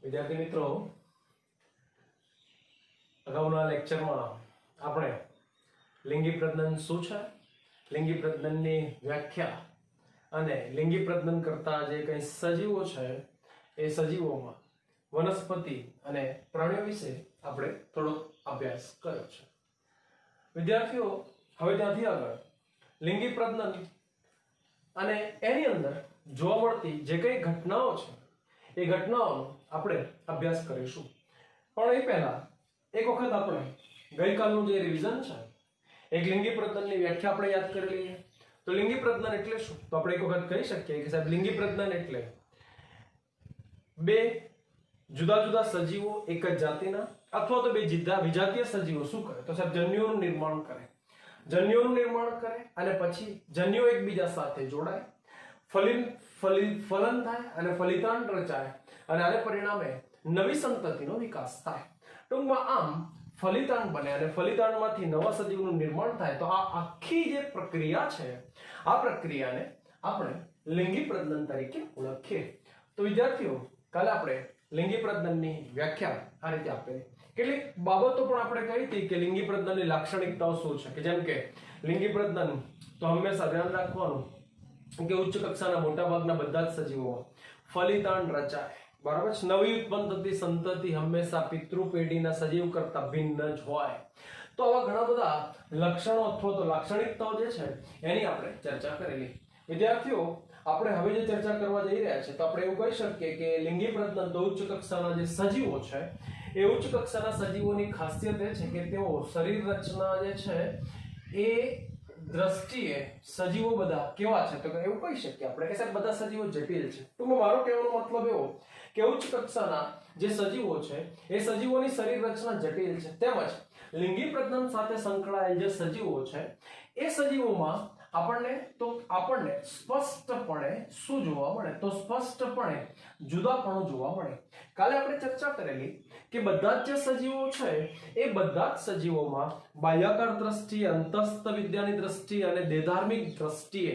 વિદ્યાર્થી મિત્રો, અગાઉના લેક્ચરમાં આપણે લિંગી પ્રજનન શું છે, લિંગી પ્રજનનની વ્યાખ્યા અને લિંગી પ્રજનન કરતા જે કંઈ સજીવો છે એ સજીવોમાં વનસ્પતિ અને પ્રાણીઓ વિશે આપણે થોડો અભ્યાસ કર્યો છે. વિદ્યાર્થીઓ, હવે ત્યાંથી આગળ લિંગી પ્રજનન અને એની અંદર જોવા મળતી જે કંઈ ઘટનાઓ છે એ ઘટનાઓનો આપણે અભ્યાસ કરીશું. પણ એ પહેલા એક વખત આપણે ગઈકાલનું જે રિવિઝન છે, એક લિંગી પ્રજનનની વ્યાખ્યા આપણે યાદ કરી લઈએ. તો લિંગી પ્રજનન એટલે શું? તો આપણે એક વખત કહી શકીએ કે સાહેબ લિંગી પ્રજનન એટલે બે જુદા જુદા સજીવો એક જ જાતિના અથવા તો બે વિજાતીય સજીવો શું કરે? તો સાહેબ જન્યુઓનું નિર્માણ કરે. જન્યુઓનું નિર્માણ કરે અને પછી જન્યુઓ એકબીજા સાથે જોડાય, ફલન થાય અને ફલિતાંડ રચાય અને આને પરિણામે નવી સંતતિનો વિકાસ થાય. ટૂંકમાં આમ ફલિતાંડ બને અને ફલિતાંડમાંથી નવા સજીવનું નિર્માણ થાય. તો આ આખી જે પ્રક્રિયા છે, આ પ્રક્રિયાને આપણે લિંગી પ્રજનન તરીકે ઓળખીએ. તો વિદ્યાર્થીઓ, કાલે આપણે લિંગી પ્રજનનની વ્યાખ્યા આ રીતે આપેલી. કેટલીક બાબતો પણ આપણે કહી હતી કે લિંગી પ્રજનનની લાક્ષણિકતાઓ શું છે, કે જેમ કે લિંગી પ્રજનન તો હંમેશા ધ્યાન રાખવાનું કે ઉચ્ચ કક્ષાના મોટા ભાગના બધા જ સજીવોમાં ફલિતાંડ રચાય, બરાબર છે. નવી ઉત્પન્ન થતી સંતતિ હંમેશા પિતૃ પેઢીના સજીવ કરતા ભિન્ન જ હોય. તો આવા ઘણા બધા લક્ષણો અથવા તો લાક્ષણિકતાઓ જે છે એની આપણે ચર્ચા કરેલી. વિદ્યાર્થીઓ, આપણે હવે જે ચર્ચા કરવા જઈ રહ્યા છે તો આપણે એવું કહી શકીએ કે લિંગી પ્રજનન તો ઉચ્ચ કક્ષાના જે સજીવો છે એ ઉચ્ચ કક્ષાના સજીવોની ખાસિયત એ છે કે તેઓ શરીર રચના જે છે એ દ્રષ્ટિએ સજીવો બધા કેવા છે? તો એવું કહી શકીએ આપણે કે સાહેબ બધા સજીવો જટિલ છે. ટૂંકમાં મારો કહેવાનો મતલબ એવો કે ઉચ્ચ કક્ષાના જે સજીવો છે એ સજીવોની શરીર રચના જટિલ છે. તેમજ લિંગી પ્રજનન સાથે સંકળાયેલ જે સજીવો છે એ સજીવોમાં આપણને સ્પષ્ટપણે શું જોવા મળે? તો સ્પષ્ટપણે જુદાપણું જોવા મળે. કાલે આપણે ચર્ચા કરેલી કે બધા જ જે સજીવો છે એ બધા જ સજીવોમાં બાહ્યાકાર દ્રષ્ટિએ, અંતસ્થ વિદ્યાની દ્રષ્ટિએ અને દેહધાર્મિક દ્રષ્ટિએ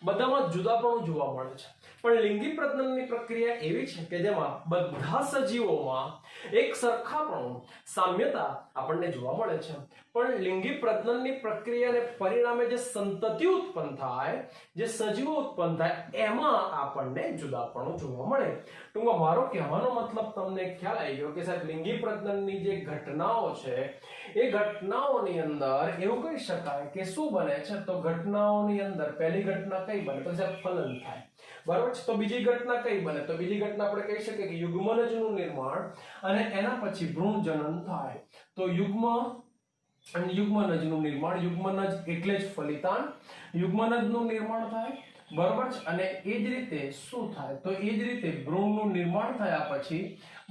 બધામાં જુદાપણું જોવા મળે છે. પણ લિંગી પ્રજનનની પ્રક્રિયા એવી છે કે જેમાં બધા સજીવોમાં એક સરખાપણું, સામ્યતા આપણને જોવા મળે છે. પણ લિંગી પ્રજનનની પ્રક્રિયાને પરિણામે જે સંતતિ ઉત્પન્ન થાય, જે સજીવો ઉત્પન્ન થાય, એમાં આપણને જુદાપણું જોવા મળે. ટૂંકમાં મારો કહેવાનો મતલબ તમને ખ્યાલ આવી ગયો કે સાહેબ લિંગી પ્રજનનની જે ઘટનાઓ છે એ ઘટનાઓની અંદર એવું કહી શકાય કે શું બને છે? તો ઘટનાઓની અંદર પહેલી ઘટના કઈ બને? તો સાહેબ ફલન થાય, બરાબર છે. તો બીજી ઘટના કઈ બને? તો બીજી ઘટના આપણે કહી શકીએ કે યુગ્મનજનું નિર્માણ અને એના પછી ભ્રૂણ જનન થાય. તો યુગ્મનજનું નિર્માણ, યુગ્મનજ એટલે જ ફલિતાંડ, યુગ્મનજનું નિર્માણ થાય, બરાબર છે. અને એ જ રીતે શું થાય? તો એ જ રીતે ભ્રૂણનું નિર્માણ થયા પછી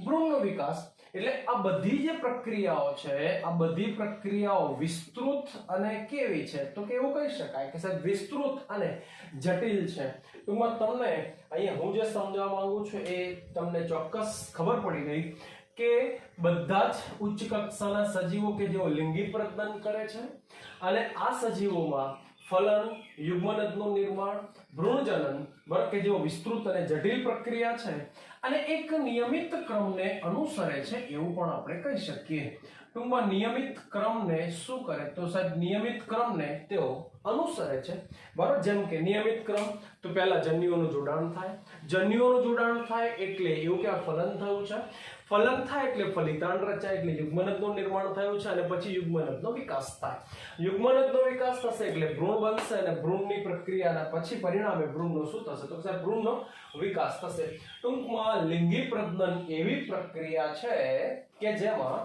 ભ્રૂણનો વિકાસ. એટલે આ બધી જે પ્રક્રિયાઓ છે, આ બધી પ્રક્રિયાઓ વિસ્તૃત અને કેવી છે? તો કે એવું કહી શકાય કે સાહેબ વિસ્તૃત અને જટિલ છે. ટૂંકમાં તમને અહીંયા હું જે સમજાવવા માંગુ છું એ તમને ચોક્કસ ખબર પડી ગઈ કે બધા જ ઉચ્ચ કક્ષાના સજીવો કે જેઓ લિંગી પ્રજનન કરે છે અને આ સજીવોમાં ફલન, યુગ્મનજનું નિર્માણ, ભ્રૂણજનન, બરાબર, કે જેઓ વિસ્તૃત અને જટિલ પ્રક્રિયા છે અને એક નિયમિત ક્રમને અનુસરે છે એવું પણ આપણે કહી શકીએ. ટૂંકમાં નિયમિત ક્રમને શું કરે? તો સાહેબ નિયમિત ક્રમને તેઓ અનુસરે છે, બરાબર. જેમ કે નિયમિત ક્રમ તો પહેલા જન્યુઓનું જોડાણ થાય, જન્યુઓનું જોડાણ થાય એટલે એવું કે આ ફલન થયું છે, ફલન થાય એટલે ફલિતાંડ રચાય એટલે યુગ્મનજનું નિર્માણ થયું છે અને પછી યુગ્મનજનો વિકાસ થાય. યુગ્મનજનો વિકાસ થશે એટલે ભ્રૂણ બનશે અને ભ્રૂણની પ્રક્રિયાના પછી પરિણામે ભ્રૂણનો શું થશે? તો સાહેબ ભ્રૂણનો વિકાસ થશે. ટૂંકમાં લિંગી પ્રજનન એવી પ્રક્રિયા છે કે જેમાં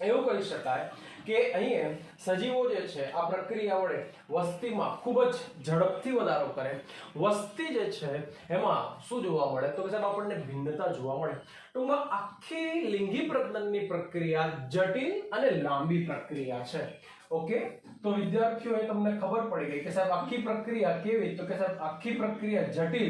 એવું કહી શકાય કે અહીં સજીવો જે છે આ પ્રક્રિયા વડે વસ્તીમાં ખૂબ જ ઝડપથી વધારો કરે. વસ્તી જે છે એમાં શું જોવા મળે? તો સાહેબ આપણને ભિન્નતા જોવા મળે. ટૂંકમાં આખી લિંગી પ્રજનનની પ્રક્રિયા જટિલ અને લાંબી પ્રક્રિયા છે, ઓકે, તો વિદ્યાર્થીઓ એ તમને ખબર પડી ગઈ કે સાહેબ આખી પ્રક્રિયા કેવી, તો કે સાહેબ આખી પ્રક્રિયા જટિલ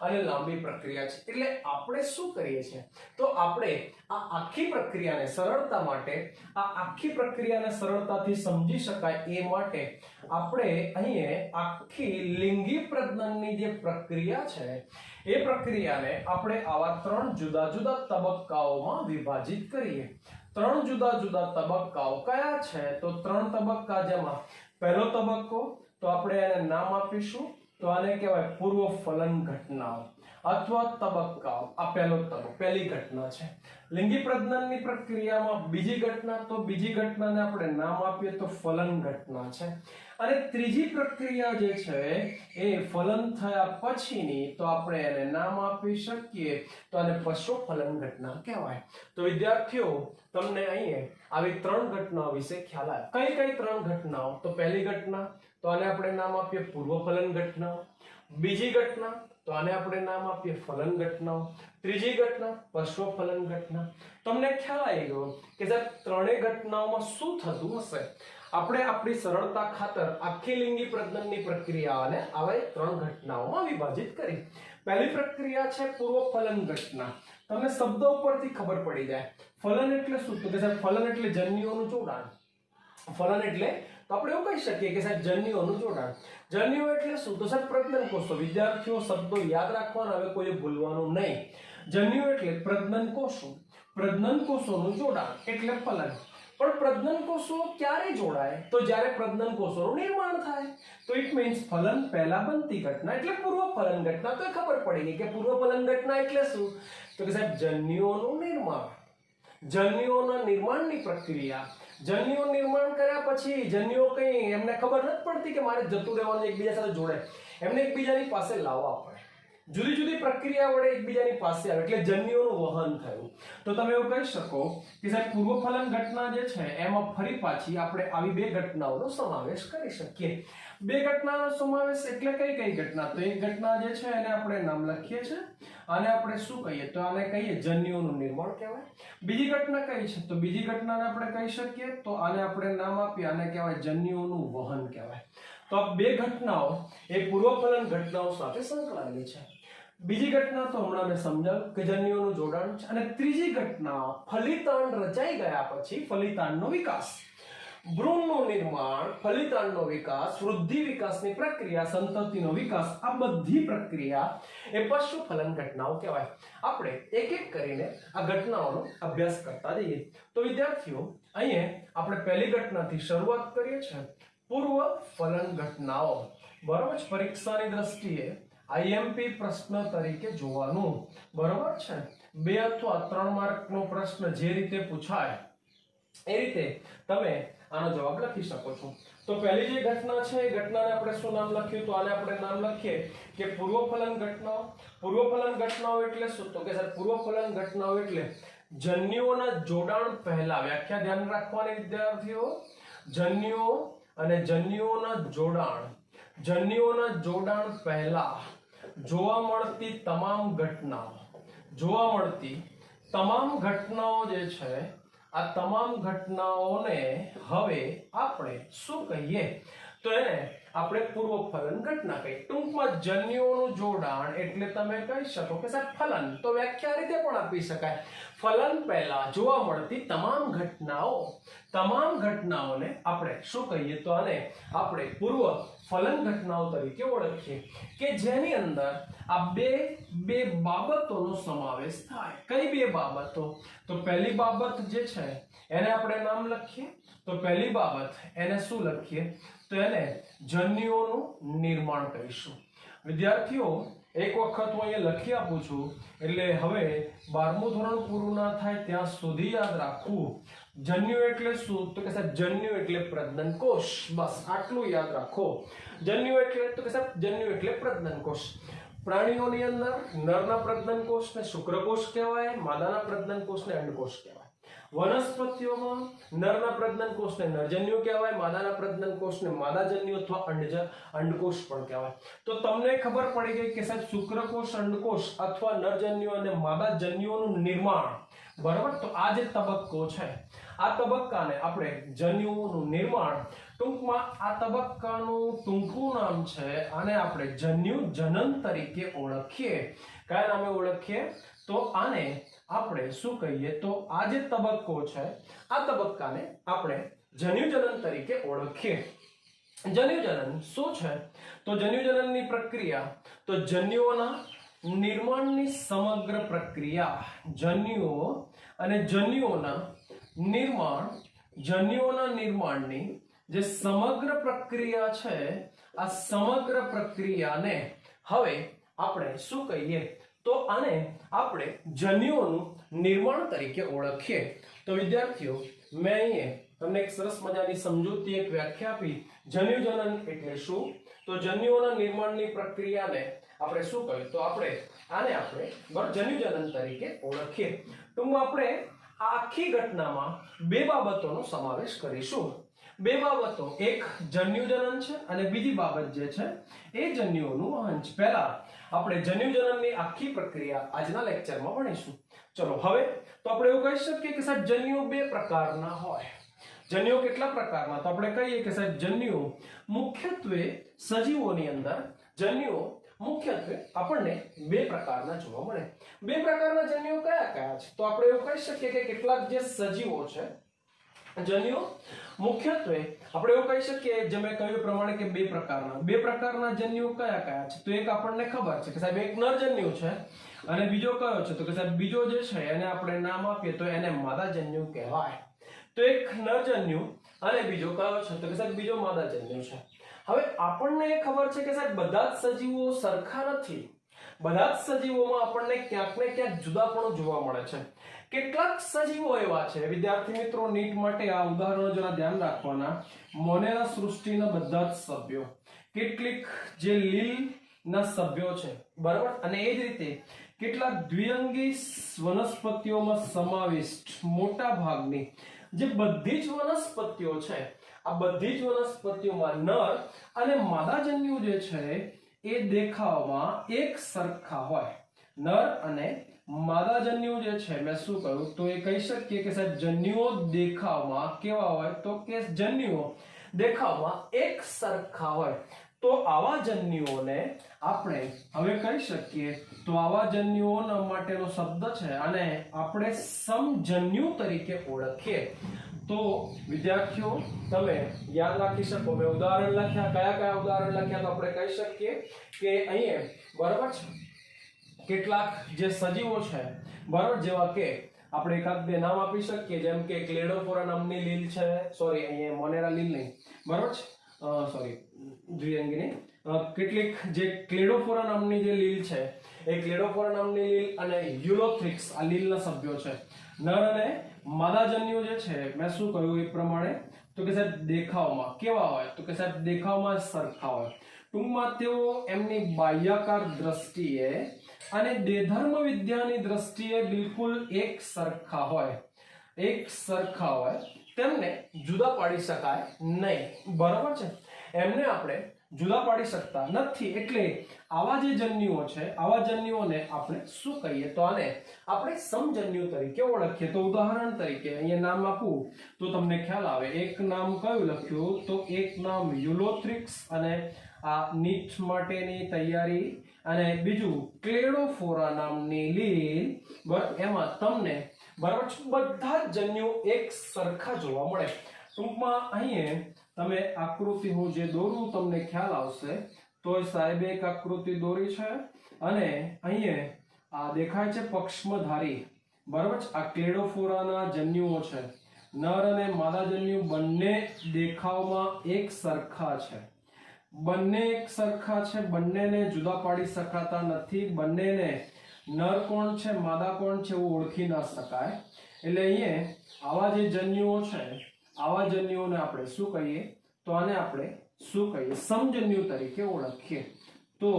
અને લાંબી પ્રક્રિયા છે. એટલે આપણે શું કરીએ છીએ, તો આપણે આ આખી પ્રક્રિયાને સરળતા માટે, આ આખી પ્રક્રિયાને સરળતાથી સમજી શકાય એ માટે આપણે અહીં આખી લિંગી પ્રજનનની જે પ્રક્રિયા છે એ પ્રક્રિયાને આપણે આવા 3 જુદા જુદા તબક્કાઓમાં વિભાજિત કરીએ. 3 જુદા જુદા તબક્કાઓ કયા છે, તો 3 તબક્કા, જેમાં પહેલો તબક્કો તો આપણે એને નામ આપીશું, તો આને કહેવાય પૂર્વ ફલન ઘટનાઓ અથવા તબક્કાઓ. આ પહેલી ઘટના છે. લિંગી પ્રજનનની પ્રક્રિયામાં બીજી ઘટના, તો બીજી ઘટનાને આપણે નામ આપીએ તો ફલન ઘટના છે. અને ત્રીજી પ્રક્રિયા જે છે એ ફલન થયા પછીની, તો આપણે એને નામ આપી શકીએ તો આને પશ્ચ ફલન ઘટના કહેવાય. તો વિદ્યાર્થીઓ તમને અહીં આવી 3 ઘટનાઓ વિશે ખ્યાલ આવ્યો. કઈ 3 ઘટનાઓ, તો પહેલી ઘટના તો આને આપણે નામ આપીએ પૂર્વ ફલન ઘટના, બીજી ઘટના તો આને આપણે નામ આપીએ ફલન ઘટનાઓ, ત્રીજી ઘટના પશ્ચ ફલન ઘટના. તમને ખ્યાલ આવી ગયો કે સાહેબ ત્રણેય ઘટનાઓમાં શું થતું હશે. આપણે આપણી સરળતા ખાતર આખી લિંગી પ્રજનનની પ્રક્રિયાને આવા 3 ઘટનાઓમાં વિભાજિત કરી. પહેલી પ્રક્રિયા છે પૂર્વ ફલન ઘટના. તમને શબ્દ ઉપરથી ખબર પડી જાય. ફલન એટલે શું, તો કે સાહેબ ફલન એટલે જન્યુઓનું જોડાણ. ફલન એટલે તો આપણે એવું કહી શકીએ કે સાહેબ જન્યુઓનું જોડાણ. જન્યુઓ એટલે શું, તો સાહેબ પ્રજનન કોષો. વિદ્યાર્થીઓ શબ્દો યાદ રાખવાના, હવે કોઈ ભૂલવાનું નહીં. જન્યુ એટલે પ્રજનન કોષો. પ્રજનન કોષોનું જોડાણ એટલે ફલન. પણ પ્રજનન કોષો ક્યારે જોડાય, તો જ્યારે પ્રજનન કોષોનું નિર્માણ થાય. તો ઇટ મીન્સ ફલન પહેલા બનતી ઘટના એટલે પૂર્વ ફલન ઘટના. તો ખબર પડી ગઈ કે પૂર્વ ફલન ઘટના એટલે શું, તો કે સાહેબ જન્યુઓનું નિર્માણ. જન્યુઓના નિર્માણની પ્રક્રિયા. જન્યુઓ નિર્માણ કર્યા પછી જન્યુઓ કઈ એમને ખબર નથી પડતી કે મારે જતું રહેવાનું, એકબીજા સાથે જોડે. એમને એકબીજાની પાસે લાવવા પડે. જુદી જુદી પ્રક્રિયા વડે એકબીજાની પાસે આવે એટલે જન્યુઓનું વહન થયું. તો તમે એવું કહી શકો કે સાહેબ પૂર્વ ફલન ઘટના જે છે એમાં ફરી પાછી આપણે આવી 2 ઘટનાઓનો સમાવેશ કરી શકીએ. 2 ઘટનાનો સમાવેશ એટલે કઈ ઘટના, તો એક ઘટના જે છે એને આપણે નામ લખીએ છીએ, આને આપણે શું કહીએ, તો આને કહીએ જન્યુઓનું નિર્માણ કહેવાય. બીજી ઘટના કઈ છે, તો બીજી ઘટનાને આપણે કહી શકીએ, તો આને આપણે નામ આપીએ, આને કહેવાય જન્યુઓનું વહન કહેવાય. તો આ 2 ઘટનાઓ એ પૂર્વ ફલન ઘટનાઓ સાથે સંકળાયેલી છે. બીજી ઘટના તો હમણાં મેં સમજાવ્યું કે જન્યુઓનું જોડાણ છે. અને ત્રીજી ઘટના ફલિતાંડ રચાઈ ગયા પછી ફલિતાંડનો વિકાસ. ભ્રૂણનું નિર્માણ, ફલિતાંડનો વિકાસ, વૃદ્ધિ વિકાસની પ્રક્રિયા, સંતતિનો વિકાસ, આ બધી પ્રક્રિયા એ પશ્ચ ફલન ઘટનાઓ કહેવાય. આપણે એક એક કરીને આ ઘટનાઓનો અભ્યાસ કરતા જઈએ. તો વિદ્યાર્થીઓ અહીંયા આપણે પહેલી ઘટનાથી શરૂઆત કરીએ છીએ, પૂર્વ ફલન ઘટનાઓ. બરાબર છે, પરીક્ષાની દ્રષ્ટિએ આઈએમપી પ્રશ્ન તરીકે જોવાનું. બરાબર છે, 2 અથવા 3 માર્કનો પ્રશ્ન જે રીતે પૂછાય એ રીતે તમે આનો જવાબ લખી શકો છો. તો પહેલી જે ઘટના છે એ ઘટનાને આપણે શું નામ લખ્યું, તો આને આપણે નામ લખીએ કે પૂર્વ ફલન ઘટનાઓ. પૂર્વ ફલન ઘટનાઓ એટલે શું, તો કે સર પૂર્વ ફલન ઘટનાઓ એટલે જન્યુઓના જોડાણ પહેલા. વ્યાખ્યા ધ્યાન રાખવાની વિદ્યાર્થીઓ. જન્યુઓ અને જન્યુઓના જોડાણ, જન્યુઓના જોડાણ પહેલા જોવા મળતી તમામ ઘટનાઓ, જોવા મળતી તમામ ઘટનાઓ જે છે આ તમામ ઘટનાઓને હવે આપણે શું કહીએ, તો એને આપણે પૂર્વ ફલન ઘટના કહીએ. ટૂંકમાં જન્યુઓનું જોડાણ એટલે તમે કહી શકો કે સાહેબ ફલન. તો વ્યાખ્યા રીતે પણ આપી શકાય, ફલન પહેલા જોવા મળતી તમામ ઘટનાઓ. તમામ ઘટનાઓને આપણે શું કહીએ, તો આને આપણે પૂર્વ ફલન ઘટનાઓ તરીકે ઓળખીએ કે જેની અંદર આ બે બાબતોનો સમાવેશ થાય. કઈ 2 બાબતો, તો પહેલી બાબત જે છે એને આપણે નામ લખીએ. તો પહેલી બાબત એને શું લખીએ, તો એને જન્યુઓનું નિર્માણ કહીશું. વિદ્યાર્થીઓ એક વખત હું અહીંયા લખી આપું છું એટલે હવે 12મું ધોરણ પૂરું ના થાય ત્યાં સુધી યાદ રાખવું. જન્યુ એટલે શું, તો કે સાહેબ જન્યુ એટલે પ્રજનન કોષ. બસ આટલું યાદ રાખો. જન્યુ એટલે, તો કે સાહેબ જન્યુ એટલે પ્રજનન કોષ. પ્રાણીઓની અંદર નરના પ્રજનન કોષને શુક્રકોષ કહેવાય, માદાના પ્રજનન કોષને અંડકોષ કહેવાય. વનસ્પતિઓમાં નરના પ્રજનન કોષને નરજન્યુ કહેવાય, માદાના પ્રજનન કોષને માદાજન્યુ અથવા અંડકોષ પણ કહેવાય. તો તમને ખબર પડી ગઈ કે સાહેબ શુક્રકોષ, અંડકોષ અથવા નરજન્યુ અને માદાજન્યુઓનું નિર્માણ, બરાબર. તો આ જે તબક્કો છે, આ તબક્કાને આપણે જન્યુઓનું નિર્માણ, ટૂંકમાં આ તબક્કાનું ટૂંકું નામ છે, આને આપણે જન્યુ જનન તરીકે ઓળખીએ. કયા નામે ઓળખીએ? તો આને આપણે શું કહીએ? તો આ જે તબક્કો છે, આ તબક્કાને આપણે જન્યુજનન તરીકે ઓળખીએ. જન્યુજનન શું છે? તો જન્યુજનનની પ્રક્રિયા, તો જન્યુઓના નિર્માણની સમગ્ર પ્રક્રિયા, જન્યુઓ અને જન્યુઓના નિર્માણની જે સમગ્ર પ્રક્રિયા છે, આ સમગ્ર પ્રક્રિયાને હવે આપણે શું કહીએ? તો આને આપણે જન્યુઓનું નિર્માણ તરીકે ઓળખીએ. તો વિદ્યાર્થીઓ, મેં અહીંયા તમને એક સરસ મજાની સમજૂતી, એક વ્યાખ્યા આપી. જન્યુજનન એટલે શું? તો જન્યુઓના નિર્માણની પ્રક્રિયાને આપણે શું કહ્યું? તો આને આપણે જન્યુજનન તરીકે ઓળખીએ. ટૂંકમાં આપણે આ આખી ઘટનામાં બે બાબતોનો સમાવેશ કરીશું. બે બાબતો, એક જન્યુજનન છે અને બીજી બાબત જે છે એ જન્યુઓનું વહન છે. પહેલા આપણે જન્યુજનનની આખી પ્રક્રિયા આજના લેક્ચરમાં ભણીશું. ચલો, હવે તો આપણે એવું કહી શકીએ કે સાહેબ જન્યુઓ બે પ્રકારના હોય. જન્યુઓ કેટલા પ્રકારના? તો આપણે કહીએ કે સાહેબ જન્યુઓ મુખ્યત્વે સજીવોની અંદર જન્યુઓ મુખ્યત્વે આપણને બે પ્રકારના જોવા મળે. બે પ્રકારના જન્યુઓ કયા કયા છે? તો આપણે એવું કહી શકીએ કે કેટલાક જે સજીવો છે, જન્યુઓ મુખ્યત્વે આપણે એવું કહી શકીએ, જે મેં કહ્યું પ્રમાણે કે બે પ્રકારના જન્યુઓ કયા કયા છે? તો એક આપણને ખબર છે કે સાહેબ એક નરજન્યુ છે અને બીજો કયો છે? તો કે સાહેબ બીજો જે છે એને આપણે નામ આપીએ તો એને માદાજન્યુ કહેવાય. તો એક નરજન્યુ અને બીજો કયો છે? તો કે સાહેબ બીજો માદાજન્યુ છે. હવે આપણને એ ખબર છે કે સાહેબ બધા જ સજીવો સરખા નથી. બધા જ સજીવોમાં આપણને ક્યાંક ને ક્યાંક જુદાપણું જોવા મળે છે. કેટલાક સજીવો એવા છે, વિદ્યાર્થી મિત્રો, નીટ માટે આ ઉદાહરણો જરા ધ્યાન રાખવાના. મોનેરા સૃષ્ટિના બધા જ સભ્યો, કેટલીક જે લીલના સભ્યો છે, બરાબર, અને એ જ રીતે કેટલાક દ્વિઅંગી વનસ્પતિઓમાં સમાવિષ્ટ મોટા ભાગની જે બધી જ વનસ્પતિઓ છે, આ બધી જ વનસ્પતિઓમાં નર અને માદાજન્યુ જે છે એ દેખાવમાં એક સરખા હોય. નર અને માદાજન્યુ જે છે, મેં શું કહ્યું? તો એ કહી શકીએ કે સાહેબ જન્યુઓ દેખાવમાં કેવા હોય? તો કે જન્યુઓ દેખાવમાં એક સરખા હોય. તો આવા જન્યુઓને આપણે હવે કહી શકીએ, તો આવા જન્યુઓના માટેનો શબ્દ છે અને આપણે સમજન્યુ તરીકે ઓળખીએ. તો વિદ્યાર્થીઓ, તમે યાદ રાખી શકો, મેં ઉદાહરણ લખ્યા. કયા કયા ઉદાહરણ લખ્યા? તો આપણે કહી શકીએ કે અહીંયા, બરાબર છે, કેટલાક જે સજીવો છે, બરાબર, જેવા કે આપણે એકાદ બે નામ આપી શકીએ, જેમ કે ક્લેડોફોરા નામની લીલ છે, સોરી અહીંયા મોનેરા લીલ નહીં, બરાબર છે, સોરી દ્વિઅંગીની, કેટલીક જે ક્લેડોફોરા નામની જે લીલ છે, એ ક્લેડોફોરા નામની લીલ અને યુલોથ્રિક્સ આ લીલના સભ્યો છે. નર અને માદાજન્યુ જે છે, મેં શું કહ્યું એ પ્રમાણે? તો કે સાહેબ દેખાવમાં કેવા હોય? તો કે સાહેબ દેખાવમાં સરખા હોય. ટૂંકમાં તેઓ એમની બાહ્યાકાર દ્રષ્ટિએ અને દેહધર્મ વિદ્યાની દ્રષ્ટિએ બિલકુલ એક સરખા હોય. એક સરખા હોય, તેમને જુદા પાડી શકાય નહીં, બરાબર છે. એમને આપણે જુદા પાડી શકતા નથી. એટલે આવા જે જન્યુઓ છે, આવા જન્યુઓને આપણે શું કહીએ? તો આને આપણે સમજન્યુ તરીકે ઓળખીએ. તો ઉદાહરણ તરીકે અહીંયા નામ આપું તો તમને ખ્યાલ આવે. એક નામ કયું લખ્યું? તો એક નામ યુલોથ્રિક્સ, અને આ નીટ માટેની તૈયારી, અને બીજું ક્લેડોફોરા નામની લીલ. બરાબર, એમાં તમને બરાબર બધા જ જન્યુઓ એક સરખા જોવા મળે. ટૂંકમાં અહીંયા તમે આકૃતિ હું જે દોરું તમને ખ્યાલ આવશે. તો સાહેબે એક આકૃતિ દોરી છે અને અહીંયા આ દેખાય છે પક્ષમધારી, બરાબર છે. આ ક્લેડોફોરાના જન્યુઓ છે. નર અને માદાજન્યુ બંને દેખાવમાં એક સરખા છે. બંને એક સરખા છે. બંનેને જુદા પાડી શકાતા નથી. બંનેને નર કોણ છે, માદા કોણ છે એવું ઓળખી ના શકાય. એટલે અહીંયા આવા જે જન્યુઓ છે, આવા જન્યુઓને આપણે શું કહીએ? તો આને આપણે શું કહીએ? સમજન્યુ તરીકે ઓળખીએ. તો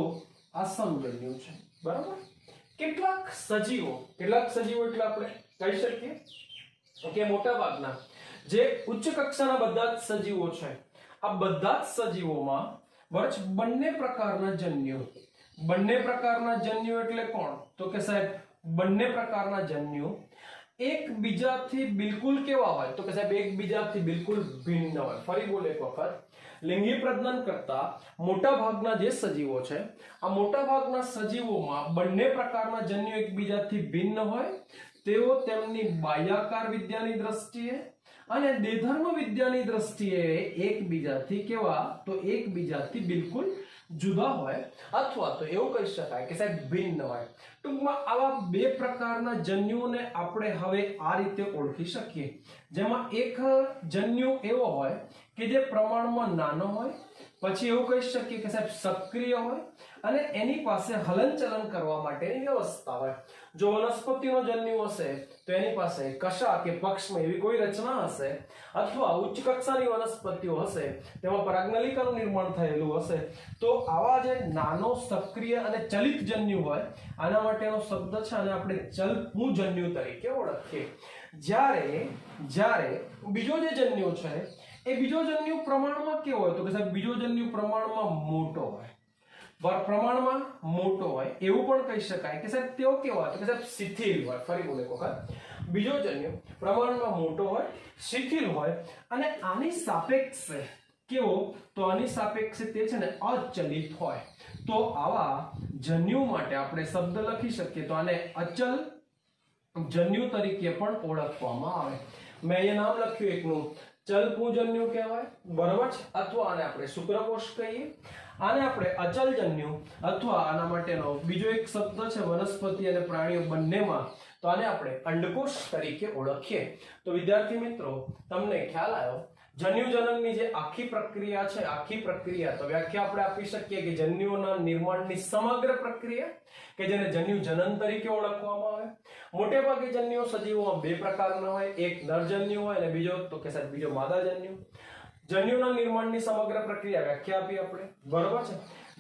આ સમજન્યુ છે, બરાબર. કેટલાક સજીવો એટલે આપણે કહી શકીએ કે મોટા ભાગના જે ઉચ્ચ કક્ષાના બધા જ સજીવો છે, આ બધા જ સજીવોમાં બંને પ્રકારના જન્યુ એટલે કોણ? તો કે સાહેબ બંને પ્રકારના જન્યુ એકબીજાથી બિલકુલ કેવા હોય? તો કે સાહેબ એકબીજાથી બિલકુલ ભિન્ન હોય. ફરી બોલ એક વખત. લિંગી પ્રજનન કરતા મોટા ભાગના જે સજીવો છે, આ મોટા ભાગના સજીવોમાં બંને પ્રકારના જન્યુ એકબીજાથી ભિન્ન હોય. તેઓ તેમની બાહ્યાકાર વિદ્યાની દ્રષ્ટિએ અને દેહધર્મ વિદ્યાની દ્રષ્ટિએ એકબીજાથી કેવા? તો એકબીજાથી બિલકુલ જુદા હોય, અથવા તો એવું કહી શકાય કે સાહેબ ભિન્ન હોય. ટૂંકમાં આવા બે પ્રકારના જન્યુઓને આપણે હવે આ રીતે ઓળખી શકીએ, જેમાં એક જન્યુ એવો હોય કે જે પ્રમાણમાં નાનો હોય, પછી એવું કહી શકીએ કે સાહેબ સક્રિય હોય અને એની પાસે હલનચલન કરવા માટેની વ્યવસ્થા હોય. જો વનસ્પતિનો જન્યુ હશે તો એની પાસે કશા કે પક્ષમાં એવી કોઈ રચના હશે, અથવા ઉચ્ચ કક્ષાની વનસ્પતિઓ હશે તેમાં પરાગનલિકાનું નિર્માણ થયેલું હશે. તો આવા જે નાનો સક્રિય અને ચલિત જન્યુ હોય, આના માટેનો શબ્દ છે અને આપણે ચલપુંજન્યુ તરીકે ઓળખીએ. જ્યારે બીજો જે જન્યુ છે એ બીજો જન્યુ પ્રમાણમાં કેવો હોય? તો કે સાહેબ બીજો જન્યુ પ્રમાણમાં મોટો હોય. પ્રમાણમાં મોટો હોય એવું પણ કહી શકાય કે સાહેબ તેઓ કેવા? તો કે સાહેબ શિથિલ હોય. ફરી બોલે એક વખત. બીજો જન્યુ પ્રમાણમાં મોટો હોય, શિથિલ હોય અને આની સાપેક્ષે કેવો? તો આની સાપેક્ષે તે છે ને અચલિત હોય. તો આવા જન્યુ માટે આપણે શબ્દ લખી શકીએ તો આને અચલ જન્યુ તરીકે પણ ઓળખવામાં આવે. મેં અહીંયા નામ લખ્યું એકનું ચલપુંજન્યુ કહેવાય, બરાબર છે, અથવા આને આપણે શુક્રકોષ કહીએ. આને આપણે અચલ જન્યુ અથવા આના માટેનો બીજો એક શબ્દ છે વનસ્પતિ અને પ્રાણીઓ બંનેમાં, તો આને આપણે અંડકોષ તરીકે ઓળખીએ. તો વિદ્યાર્થી મિત્રો, તમને ખ્યાલ આવ્યો જન્યુ જનનની જે આખી પ્રક્રિયા છે, આખી પ્રક્રિયા તો વ્યાખ્યા આપણે આપી શકીએ કે જન્યુઓના નિર્માણની સમગ્ર પ્રક્રિયા, કે જેને જન્યુ જનન તરીકે ઓળખવામાં આવે. મોટે ભાગે જન્યુઓ સજીવોમાં બે પ્રકારના હોય, એક નરજન્યુ હોય અને બીજો તો કે સાહેબ બીજો માદાજન્યુ. જન્યુના નિર્માણની સમગ્ર પ્રક્રિયા વ્યાખ્યા આપી આપણે, બરોબર છે.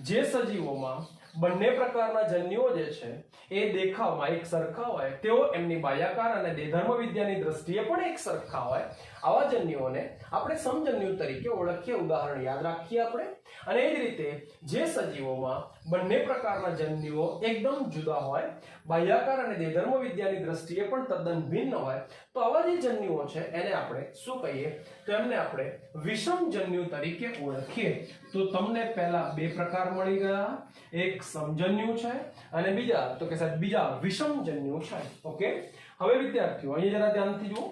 જે સજીવોમાં બંને પ્રકારના જન્યુઓ જે છે એ દેખાવમાં એક સરખા હોય, તેઓ એમની બાહ્યાકાર અને દેહધર્મ વિદ્યાની દ્રષ્ટિએ પણ એક સરખા હોય, આવા જન્યુઓને આપણે સમજન્યુ તરીકે ઓળખીએ. ઉદાહરણ યાદ રાખીએ આપણે. અને એ જ રીતે જે સજીવોમાં બંને પ્રકારના જન્યુઓ એકદમ જુદા હોય, બાહ્યાકાર અને દેહધર્મ વિદ્યાની દ્રષ્ટિએ પણ તદ્દન ભિન્ન હોય, તો આવા જે જન્યુઓ છે એને આપણે શું કહીએ? તો એમને આપણે વિષમ જન્યુ તરીકે ઓળખીએ. તો તમને પહેલા બે પ્રકાર મળી ગયા, એક સમજન્યુ છે અને બીજા તો કે સાહેબ બીજા વિષમ જન્યુ છે. ઓકે, હવે વિદ્યાર્થીઓ અહીંયા જરા ધ્યાનથી જુઓ.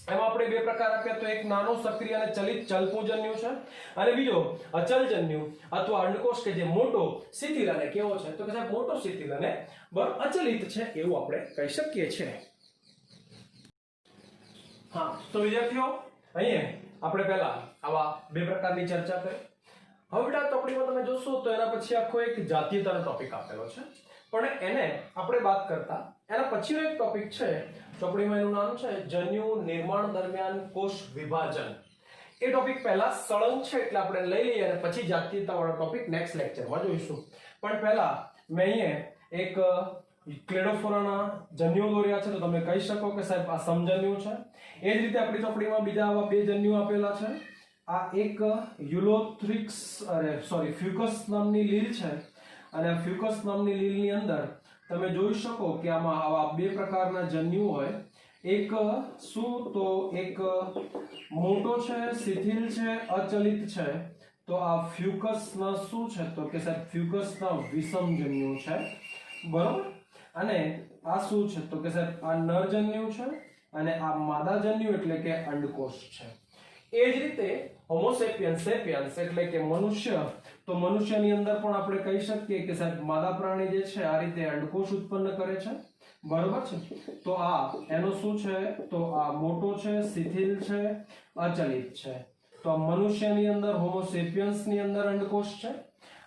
એમાં આપણે બે પ્રકાર આપ્યા, તો એક નાનો સક્રિય અને ચલિત ચલપુંજન્યુ છે અને બીજો અચલ જન્યુ અથવા અંડકોષ કે જે મોટો શિથિલ અને કેવો છે? તો કે સાહેબ મોટો શિથિલ અને અચલિત છે એવું આપણે કહી શકીએ છીએ. હા, તો વિદ્યાર્થીઓ અહીંયા આપણે પહેલા આવા બે પ્રકારની ચર્ચા કરી. હવે બેટા ચોપડીમાં તમે જોશો તો એના પછી આખો એક જાતીયતાનો ટોપિક આપેલો છે, પણ એને આપણે વાત કરતા એના પછીનો એક ટોપિક છે ચોપડીમાં, એનું નામ છે જન્યુ નિર્માણ દરમિયાન કોષ વિભાજન. એ ટોપિક પહેલા સળંગ છે એટલે આપણે લઈ લઈએ અને પછી જાતીયતા વાળો ટોપિક નેક્સ્ટ લેક્ચરમાં જોઈશું. પણ પહેલા મેં અહીંયા એક ક્લેડોફોરાના જન્યુ દોર્યા છે, તો તમે કહી શકો કે સાહેબ આ સમજન્યુ છે. એ જ રીતે આપણી ચોપડીમાં બીજા આવા બે જન્યુ આપેલા છે. આ એક ફ્યુકસ નામની લીલ છે અને આ ફ્યુકસ નામની લીલની અંદર તમે જોઈ શકો કે આમાં આવા બે પ્રકારના જન્યુ હોય. એક શું? તો એક મોટો છે, શિથિલ છે, અચલિત છે. તો આ ફ્યુકસના શું છે? તો કે સાહેબ ફ્યુકસના વિષમ જન્યુ છે, બરોબર. અને આ શું છે? તો કે સાહેબ આ નરજન્યુ છે અને આ માદાજન્યુ એટલે કે અંડકોષ છે. એ જ રીતે હોમોસેપિયન્સ સેપિયન્સ એટલે કે મનુષ્ય, તો મનુષ્યની અંદર પણ આપણે કહી શકીએ કે સાહેબ માદા પ્રાણી જે છે આ રીતે અંડકોષ ઉત્પન્ન કરે છે, બરોબર છે. તો આ એનો શું છે? તો આ મોટો છે, શિથિલ છે, અચલિત છે. તો આ મનુષ્યની અંદર હોમોસેપિયન્સની અંદર અંડકોષ છે.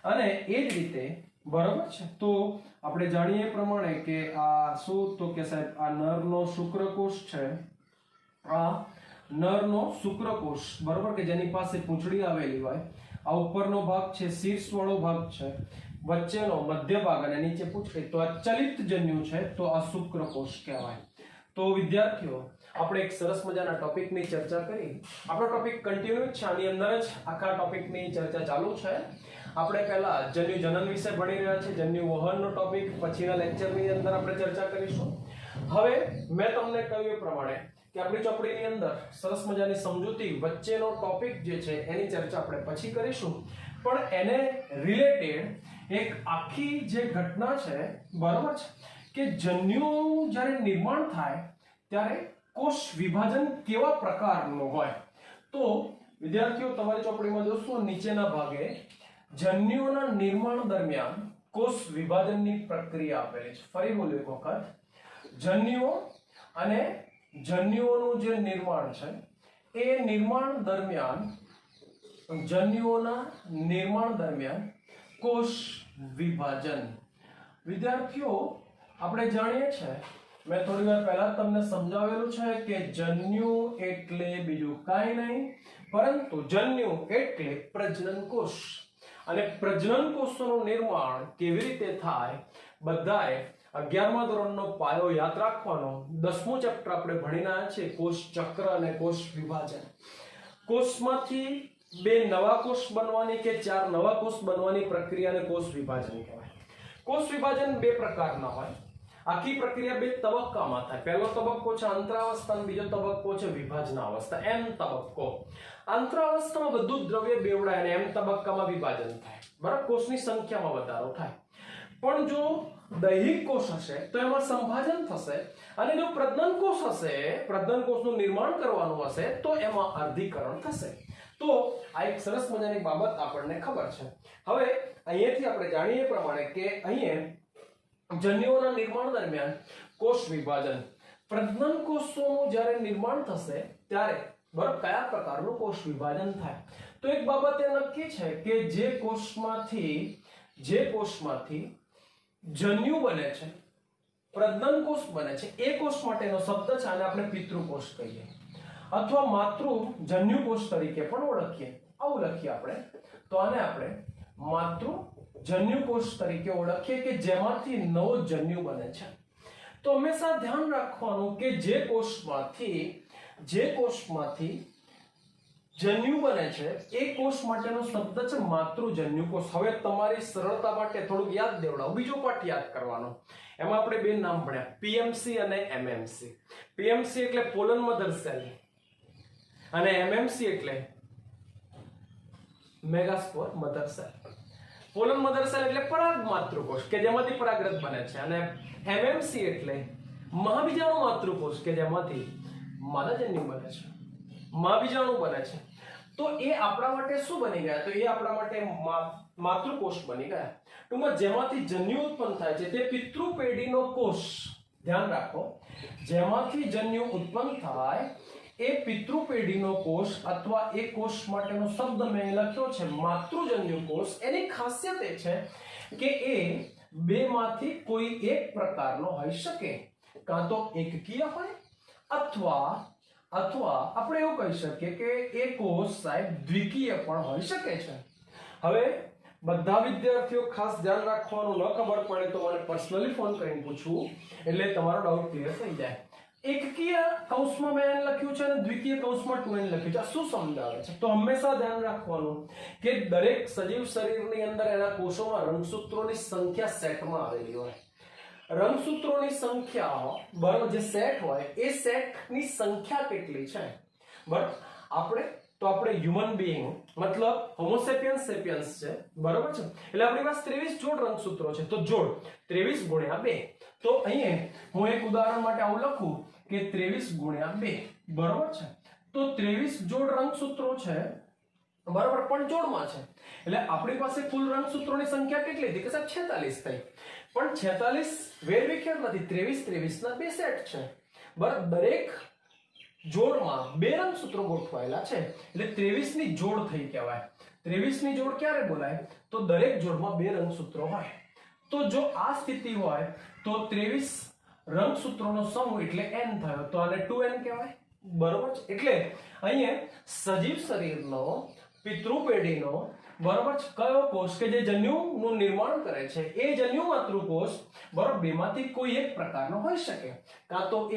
અને એ જ રીતે બરોબર છે, તો આપણે જાણીએ પ્રમાણે કે આ શું? તો કે સાહેબ આ નરનો શુક્રકોષ છે, આ નરનો શુક્રકોષ, બરોબર, કે જેની પાસે પૂંછડી આવેલી હોય. આ ઉપરનો ભાગ છે, શીર્ષ વાળો ભાગ છે, વચ્ચેનો મધ્ય ભાગ અને નીચે પૂંછડી. તો આ ચલિત જન્યુ છે, તો આ શુક્રકોષ કહેવાય. તો વિદ્યાર્થીઓ આપણે એક સરસ મજાના ટોપિકની ચર્ચા કરી. આપણો ટોપિક કન્ટિન્યુ છે, આની અંદર જ આખા ટોપિકની ચર્ચા ચાલુ છે. આપણે પહેલા જન્યુ જનન વિશે ભણી રહ્યા છે, જન્યુ વહનનો ટોપિક પછીના લેક્ચરની અંદર આપણે ચર્ચા કરીશું. હવે મેં તમને કહ્યું એ પ્રમાણે કે આપણી ચોપડીની અંદર સરસ મજાની સમજૂતી વચ્ચેનો ટોપિક જે છે એની ચર્ચા આપણે પછી કરીશું, પણ એને રિલેટેડ એક આખી જે ઘટના છે, બરાબર છે, કે જન્યુનું જ્યારે નિર્માણ થાય ત્યારે કોષ વિભાજન કેવા પ્રકારનું હોય. તો વિદ્યાર્થીઓ તમારી ચોપડીમાં જોશો નીચેના ભાગે જન્યુઓના નિર્માણ દરમિયાન કોષ વિભાજનની પ્રક્રિયા આપેલી છે. ફરી બોલ્યો એક વખત, જન્યુઓ અને જન્યુઓનું જે નિર્માણ છે એ નિર્માણ દરમિયાન જન્યુઓના નિર્માણ દરમિયાન કોષ વિભાજન. વિદ્યાર્થીઓ આપણે જાણીએ છીએ, મેં થોડી વાર પહેલા તમને સમજાવેલું છે કે જન્યુ એટલે બીજું કાંઈ નહીં પરંતુ જન્યુ એટલે પ્રજનન કોષ. અને પ્રજનન કોષોનું નિર્માણ કેવી રીતે થાય, બધાએ 11મા ધોરણનો પાયો યાદ રાખવાનો. 10મું ચેપ્ટર આપણે ભણીને આવ્યા છે કોષ ચક્ર અને કોષ વિભાજન. કોષમાંથી 2 નવા કોષ બનવાની કે 4 નવા કોષ બનવાની પ્રક્રિયાને કોષ વિભાજન કહેવાય. કોષ વિભાજન 2 પ્રકારના હોય. આખી પ્રક્રિયા 2 તબક્કામાં થાય. પહેલો તબક્કો છે અંતરાવસ્થા અને બીજો તબક્કો છે વિભાજનાવસ્થા. એમ તબક્કો. અંતરાવસ્થામાં બધું દ્રવ્ય બેવડાય અને એમ તબક્કામાં વિભાજન થાય. બરાબર, કોષની સંખ્યામાં વધારો થાય. પણ જો દૈહિક કોષ હશે તો એમાં સંભાજન થશે, અને જો પ્રજનન કોષ હશે, પ્રજનન કોષનું નિર્માણ કરવાનું હશે તો એમાં અર્ધીકરણ થશે. તો આ એક સરસ મજાની બાબત આપણને ખબર છે. હવે અહીંયાથી આપણે જાણીએ પ્રમાણે કે અહીંયા જન્યુઓના નિર્માણ દરમિયાન કોષ વિભાજન, પ્રજનન કોષોનું જ્યારે નિર્માણ થશે ત્યારે બરાબર કયા પ્રકારનું કોષ વિભાજન થાય. તો એક બાબત એ નક્કી છે કે જે કોષમાંથી જન્યુ બને છે, પ્રજનન કોષ બને છે, એ કોષ માટેનો શબ્દ છે આને આપણે પિતૃકોષ કહીએ અથવા માતૃ જન્યુ કોષ તરીકે પણ ઓળખીએ. આવું લખીએ આપણે, તો આને આપણે માતૃ જન્યુ કોષ તરીકે ઓળખીએ કે જેમાંથી નવો જન્યુ બને છે. તો હંમેશા ધ્યાન રાખવાનું કે જે કોષમાંથી જન્યુ બને છે એ કોષ માટેનો શબ્દ છે માતૃજન્યુ કોષ. હવે તમારી સરળતા માટે થોડુંક યાદ દેવડાવું, બીજો પાઠ યાદ કરવાનો. એમાં આપણે 2 નામ ભણ્યા, પીએમસી અને એમએમસી. પીએમસી એટલે પોલન મધર સેલ અને એમએમસી એટલે megaspore mother cell. Pollen mother cell એટલે પરાગ માતૃકોષ કે જેમાંથી પરાગરજ બને છે, અને એમએમસી એટલે મહાબીજાણુ માતૃકોષ કે જેમાંથી માદાજન્યુ બને છે, મહાબીજાણુ બને છે. તો એ આપણા માટે શું બની ગયા? તો એ આપણા માટે માતૃકોષ બની ગયા. ટૂંકમાં જેમાંથી જન્યુ ઉત્પન્ન થાય છે તે પિતૃ પેઢીનો કોષ. ધ્યાન રાખો, જેમાંથી જન્યુ ઉત્પન્ન થાય એ પિતૃ પેઢીનો કોષ અથવા એ કોષ માટેનો શબ્દ મેં લખ્યો છે માતૃજન્યુ કોષ. એની ખાસિયત એ છે કે એ 2 માંથી કોઈ એક પ્રકારનો હોઈ શકે, કાં તો એકકીય હોય અથવા આપણે એવું કહી શકીએ કે એ કોષ સાહેબ દ્વિકીય પણ હોઈ શકે છે. હવે બધા વિદ્યાર્થીઓ ખાસ ધ્યાન રાખવાનું, ન ખબર પડે તો મને પર્સનલી ફોન કરીને પૂછવું એટલે તમારો ડાઉટ ક્લિયર થઈ જાય. એકકીય કૌંસમાં મેં લખ્યું છે અને દ્વિકીય કૌંસમાં 2n લખ્યું છે. આ શું સમજાવે છે? તો હંમેશા ધ્યાન રાખવાનું કે દરેક સજીવ શરીરની અંદર એના કોષોમાં રંગસૂત્રોની સંખ્યા સેટમાં આવેલી હોય. રંગસૂત્રોની સંખ્યા બરાબર જે સેટ હોય એ સેટની સંખ્યા કેટલી છે બરાબર. આપણે હ્યુમન બીઈંગ મતલબ હોમો સેપિયન્સ સેપિયન્સ છે, બરાબર છે, એટલે આપણી પાસે 23 જોડ રંગસૂત્રો છે. તો જોડ 23 ગુણ્યા 2. તો અહીંયા હું એક ઉદાહરણ માટે આવું લખું કે 23 ગુણ્યા 2, બરાબર છે. તો 23 જોડ રંગસૂત્રો છે, બરાબર, પણ જોડમાં છે. એટલે આપણી પાસે કુલ રંગસૂત્રોની સંખ્યા કેટલી હતી કે સાહેબ 46 થઈ. પણ 46 વેરવિખેર નથી, 23 ના 2 સેટ છે, બરાબર. દરેક જોડમાં 2 રંગસૂત્રો ગોઠવાયેલા છે એટલે 23 ની જોડ થઈ કહેવાય. 23 ની જોડ ક્યારે બોલાય? તો દરેક જોડમાં 2 રંગસૂત્રો હોય. તો જો આ સ્થિતિ હોય તો 23 રંગસૂત્રોનો સમૂહ એટલે n થયો, તો આને 2n કહેવાય, બરોબર છે. એટલે અહીંયા સજીવ શરીરનો પિતૃ પેઢીનો બરોબર છે. કયો કોષ કે જે જન્યુનું નિર્માણ કરે છે એ જન્યુ માતૃકોષ બરોબર બેમાંથી કોઈ એક પ્રકારનો હોઈ શકે. કાં તો એ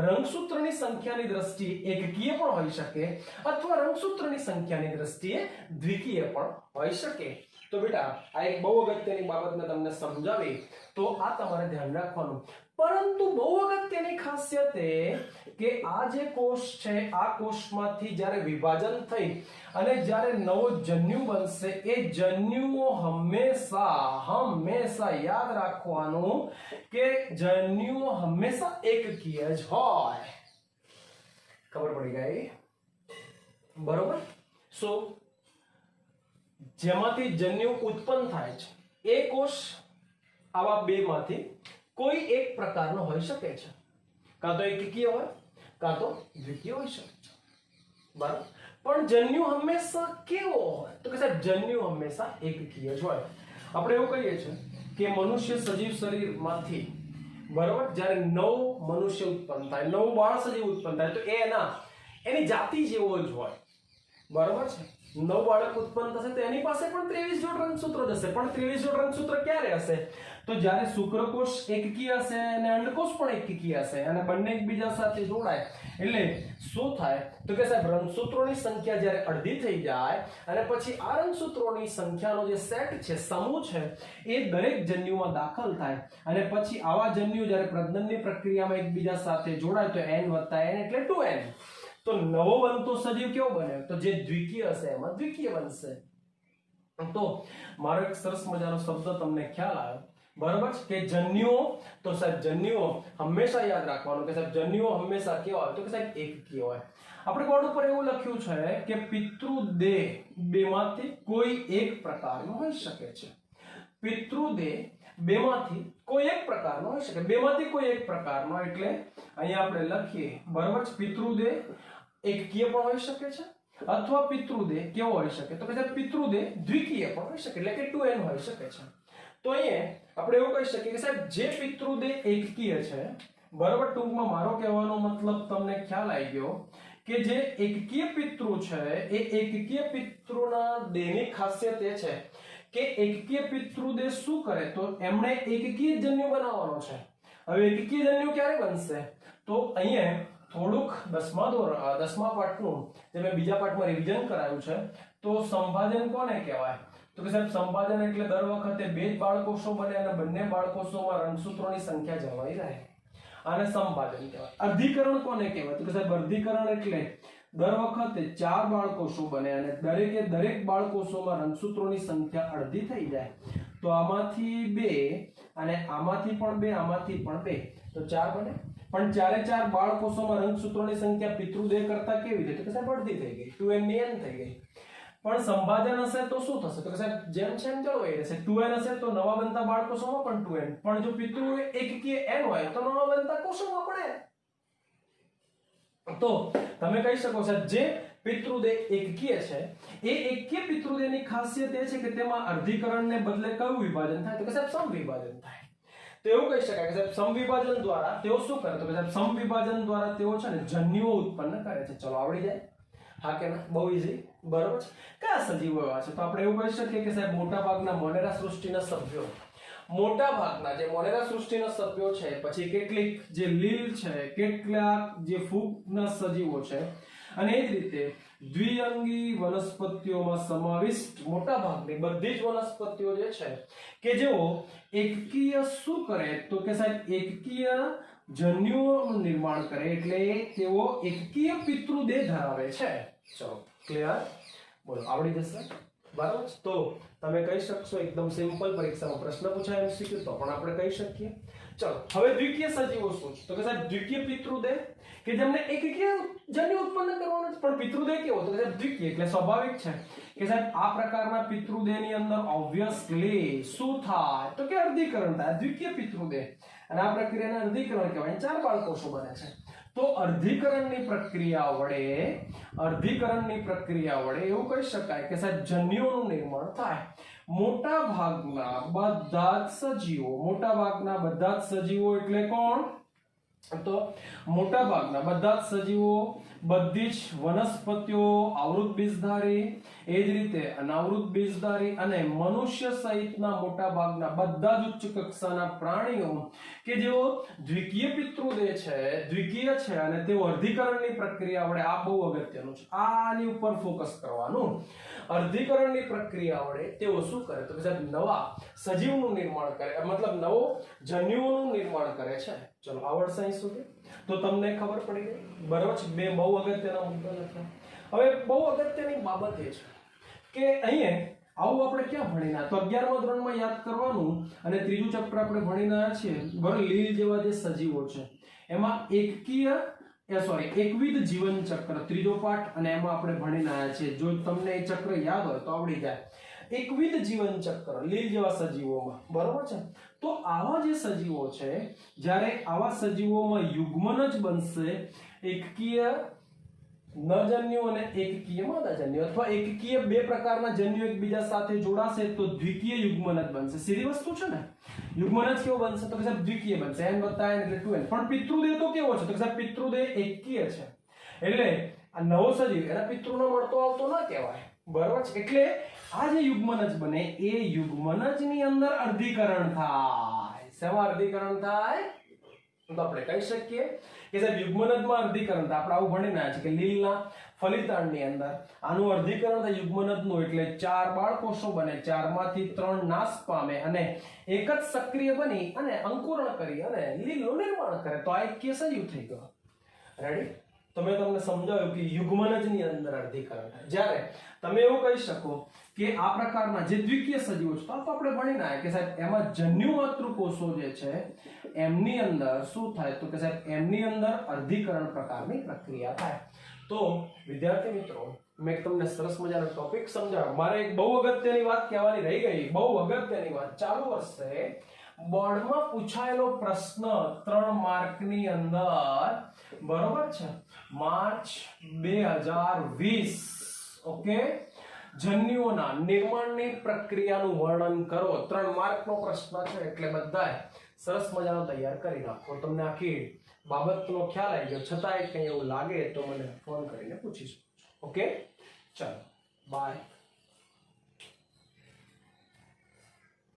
રંગસૂત્રની સંખ્યાની દ્રષ્ટિએ એકકીય પણ હોઈ શકે અથવા રંગસૂત્રની સંખ્યાની દ્રષ્ટિએ દ્વિકીય પણ હોઈ શકે. તો બેટા આ એક બહુ અગત્યની બાબત મેં તમને સમજાવી, તો આ તમારે ધ્યાન રાખવાનું. પરંતુ બહુ અગત્યની ખાસિયત એ કે આ જે કોષ છે આ કોષમાંથી જ્યારે વિભાજન થઈ અને જ્યારે નવો જન્યુ બનશે એ જન્યુઓ હંમેશા યાદ રાખવાનું કે જન્યુઓ હંમેશા એકકીય જ હોય. ખબર પડી ગઈ? બરોબર. સો જેમાંથી જન્યુ ઉત્પન્ન થાય છે એ કોષ આવા બેમાંથી કોઈ એક પ્રકારનો હોઈ શકે છે. કાં તો એકકીય હોય કાં તો દ્વિકીય હોઈ શકે છે. બરાબર. પણ જન્યુ હંમેશા કેવો હોય? તો કે સાહેબ જન્યુ હંમેશા એકકીય જ હોય. આપણે એવું કહીએ છીએ કે મનુષ્ય સજીવ શરીરમાંથી બરાબર જ્યારે નવ મનુષ્ય ઉત્પન્ન થાય, નવ બાળ સજીવ ઉત્પન્ન થાય તો એની જાતિ જેવો જ હોય. બરાબર છે. નવ બાળક ઉત્પન્ન થશે તો એની પાસે પણ 23 જોડ રંગસૂત્રો જશે. પણ 23 જોડ રંગસૂત્ર ક્યારે હશે? તો જ્યારે શુક્રકોષ એકકીય હશે અને અંડકોષ પણ એકકીય હશે અને બંને એકબીજા સાથે જોડાય એટલે શું થાય? તો કે સાહેબ રંગસૂત્રોની સંખ્યા જ્યારે અડધી થઈ જાય અને પછી આ રંગસૂત્રોની સંખ્યાનો જે સેટ છે, સમૂહ છે, એ દરેક જન્યુમાં દાખલ થાય અને પછી આવા જન્યુ જ્યારે પ્રજનનની પ્રક્રિયામાં એકબીજા સાથે જોડાય તો n + n એટલે 2n. તો નવો બનતો સજીવ કેવો બને? તો જે દ્વિકીય હશે એમાં દ્વિકીય બનશે. તો મારો એક સરસ મજાનો શબ્દ તમને ખ્યાલ આવ્યો. બરાબર છે કે જન્યુઓ, તો સાહેબ જન્યુઓ હંમેશા યાદ રાખવાનું કે સાહેબ જન્યુઓ હંમેશા કેવા હોય? તો કે સાહેબ એકકીય હોય. આપણે બોર્ડ ઉપર એવું લખ્યું છે કે પિતૃદેહ બેમાંથી કોઈ એક પ્રકારનો હોઈ શકે છે. પિતૃદેહ બેમાંથી કોઈ એક પ્રકારનો હોઈ શકે. બેમાંથી કોઈ એક પ્રકારનો એટલે અહીંયા આપણે લખીએ બરાબર છે. પિતૃદેહ એકકીય પણ હોઈ શકે છે અથવા પિતૃદેહ કેવો હોઈ શકે? તો કે સાહેબ પિતૃદેહ દ્વિકીય પણ હોઈ શકે એટલે કે 2n હોઈ શકે છે. તો અહીંયા આપણે એવું કહી શકીએ કે સાહેબ જે પિતૃદેહ એકકીય છે બરાબર, ટૂંકમાં મારો કહેવાનો મતલબ તમને ખ્યાલ આવી ગયો કે જે એકકીય પિતૃ છે એ એકકીય પિતૃના દેહની ખાસિયત એ છે કે એકકીય પિતૃદેહ શું કરે? તો એમણે એકકીય જન્યુ બનાવવાનો છે. હવે એકકીય જન્યુ ક્યારે બનશે? તો અહીંયા થોડુંક 10મા પાઠનું જે મેં બીજા પાઠમાં રિવિઝન કરાયું છે, તો સંભાજન કોને કહેવાય? તો કે સાહેબ સંભાજન એટલે દર વખતે બે જ બાળકોષો બને અને બંને બાળકોષોમાં રંગસૂત્રોની સંખ્યા જળવાઈ રહે. આને સંભાજન કહેવાય. અર્ધીકરણ કોને કહેવાય? તો કે સાહેબ અર્ધીકરણ એટલે દર વખતે 4 બાળકોષો બને અને દરેક બાળકોષોમાં રંગસૂત્રોની સંખ્યા અડધી થઈ જાય. તો આમાંથી 2 અને આમાંથી પણ 2, આમાંથી પણ 2, તો 4 બને. પણ 4 બાળકોષોમાં રંગસૂત્રોની સંખ્યા પિતૃદેહ કરતા કેવી છે? તો કે સાહેબ અડધી થઈ ગઈ, 2n ની n થઈ ગઈ. પણ સંભાજન હશે તો શું થશે? તો કે સાહેબ જેમ છે એમ જળવાઈ રહેશે. 2n હશે તો નવા બનતા બાળકોષોમાં પણ 2n. પણ જો પિતૃ એકકીય n હોય તો નવા બનતા કોષોમાં પણ n. તો તમે કહી શકો સાહેબ જે પિતૃદેહ એકકીય છે એ એકકીય પિતૃદેહની ખાસિયત એ છે કે તેમાં અર્ધીકરણને બદલે કયું વિભાજન થાય? તો કે સાહેબ સમવિભાજન થાય. તો એવું કહી શકાય કે સાહેબ સમવિભાજન દ્વારા તેઓ શું કરે? તો કે સાહેબ સમવિભાજન દ્વારા તેઓ છે ને જન્યુઓ ઉત્પન્ન કરે છે. ચલો આવડી જાય? હા કે ના? બહુ ઈઝી. બરોબર છે. કયા સજીવો એવા છે? તો આપણે એવું કહી શકીએ કે સાહેબ મોટાભાગના મોનેરા સૃષ્ટિના સભ્યો, મોટાભાગના જે મોનેરા સૃષ્ટિના સભ્યો છે, પછી કેટલીક જે લીલ છે, કેટલાક જે ફૂગના સજીવો છે, અને એ જ રીતે દ્વિઅંગી વનસ્પતિઓમાં સમાવિષ્ટ મોટાભાગની બધી જ વનસ્પતિઓ જે છે કે જેઓ એકકીય શું કરે? તો કે સાહેબ એકકીય જન્યુઓનું નિર્માણ કરે એટલે તેઓ એકકીય પિતૃદેહ ધરાવે છે. ચલો ક્લિયર? બોલો આવડી જશે? બરાબર. તો તમે કહી શકશો એકદમ સિમ્પલ, પરીક્ષામાં પ્રશ્ન પૂછાય MCQ તો પણ આપણે કહી શકીએ. ચલો હવે દ્વિકીય સજીવો શું છે? તો કે સાહેબ દ્વિકીય પિતૃદેહ કે જેમને એકકીય જન્યુ ઉત્પન્ન કરવાનો છે. પણ પિતૃદેહ કેવો? તો કે સાહેબ દ્વિકીય એટલે સ્વાભાવિક છે કે સાહેબ આ પ્રકારના પિતૃદેહની અંદર ઓબ્વિયસલી શું થાય? તો કે અર્ધીકરણ થાય. દ્વિકીય પિતૃદેહ અને આ પ્રક્રિયાને અર્ધીકરણ કહેવાય. 4 બાળકોષો બને છે. તો અર્ધીકરણની પ્રક્રિયા વડે એવું કહી શકાય કે સાહેબ જન્યુઓનું નિર્માણ થાય. મોટાભાગના બધા જ સજીવો એટલે કોણ? તો મોટાભાગના બધા જ સજીવો બધી જ વનસ્પતિઓ આવૃત બીજધારી, એ જ રીતે અનાવૃત બીજધારી અને મનુષ્ય સહિતના મોટા ભાગના બધા જ ઉચ્ચ કક્ષાના પ્રાણીઓ કે જેઓ દ્વિકીય પિતૃદેહ છે, દ્વિકીય છે અને તેઓ અર્ધીકરણની પ્રક્રિયા વડે, આ બહુ અગત્યનું છે, આની ઉપર ફોકસ કરવાનું. અર્ધીકરણની પ્રક્રિયા વડે તેઓ શું કરે તો કે સાહેબ નવા સજીવનું નિર્માણ કરે, મતલબ નવો જન્યુઓનું નિર્માણ કરે છે. ચલો આવડશે અહીં સુધી તો તમને ખબર પડી ગઈ, બરાબર છે. બે બહુ અગત્યના મુદ્દા લખ્યા. હવે બહુ અગત્યની બાબત એ છે કે અહીંયા આવું આપણે ક્યાં ભણીના, તો 11મા ધોરણમાં યાદ કરવાનું. અને ત્રીજું ચેપ્ટર આપણે ભણીના છીએ બરાબર, લીલ જેવા જે સજીવો છે એમાં એકવિધ જીવન ચક્ર, ત્રીજો પાઠ, અને એમાં આપણે ભણીને આવ્યા છીએ. જો તમને એ ચક્ર યાદ હોય તો આવડી જાય. એકવિધ જીવન ચક્ર લીલ જેવા સજીવોમાં, બરોબર છે. તો આવા જે સજીવો છે, જ્યારે આવા સજીવોમાં યુગ્મન જ બનશે, એકકીય નરજન્યુ અને એકકીય માદાજન્યુ, અથવા એકકીય બે પ્રકારના જન્યુ એકબીજા સાથે જોડાશે તો દ્વિકીય યુગ્મન જ બનશે. સીધી વસ્તુ છે ને, યુગ્મન જ કેવો બનશે તો કે સાહેબ દ્વિકીય બનશે, n + n એટલે 2n. પણ પિતૃદેહ તો કેવો છે તો કે સાહેબ પિતૃદેહ એકકીય છે, એટલે આ નવો સજીવ એના પિતૃનો મળતો આવતો ના કહેવાય, બરાબર છે. એટલે આ જે યુગ્મન જ બને એ યુગ્મન જ ની અંદર અર્ધીકરણ થાય. શેમાં અર્ધીકરણ થાય તો આપણે કહી શકીએ કે સાહેબ યુગ્મનજમાં અર્ધીકરણ થાય. આપણે આવું ભણીને આવ્યા છે કે લીલના ફલિતાંડની અંદર આનું અર્ધીકરણ થાય યુગ્મનજનું, એટલે 4 બાળકોષો બને, 4 માંથી 3 નાશ પામે અને એક જ સક્રિય બની અને અંકુરણ કરી અને લીલનું નિર્માણ કરે. તો આ એકકીય સજીવ થઈ ગયો. રેડી? તો મેં તમને સમજાવ્યું કે યુગ્મનજની અંદર અર્ધીકરણ થાય. જ્યારે તમે એવું કહી શકો કે આ પ્રકારના જે દ્વિકીય સજીવો છે તો આપણે ભણીને આવ્યા કે સાહેબ એમાં જન્યુ માતૃકોષો જે છે એમની અંદર શું થાય તો કે સાહેબ એમની અંદર અર્ધીકરણ પ્રકારની પ્રક્રિયા થાય. તો વિદ્યાર્થી મિત્રો, મેં તમને સરસ મજાનો ટોપિક સમજાવ્યો. મારે એક બહુ અગત્યની વાત કહેવાની રહી ગઈ, બહુ અગત્યની વાત. ચાલુ વર્ષે બોર્ડમાં પૂછાયેલો પ્રશ્ન 3 માર્કની અંદર, બરોબર છે, માર્ચ 2020, ઓકે, જન્યુઓના નિર્માણની પ્રક્રિયાનું વર્ણન કરો. 3 માર્કનો પ્રશ્ન છે, એટલે બધાય સરસ મજાનો તૈયાર કરી નાખો. તમને આખી બાબતનો ખ્યાલ આવી ગયો, છતાંય કંઈ એવું લાગે તો મને ફોન કરીને પૂછી શકો છો. ઓકે, ચાલો બાય.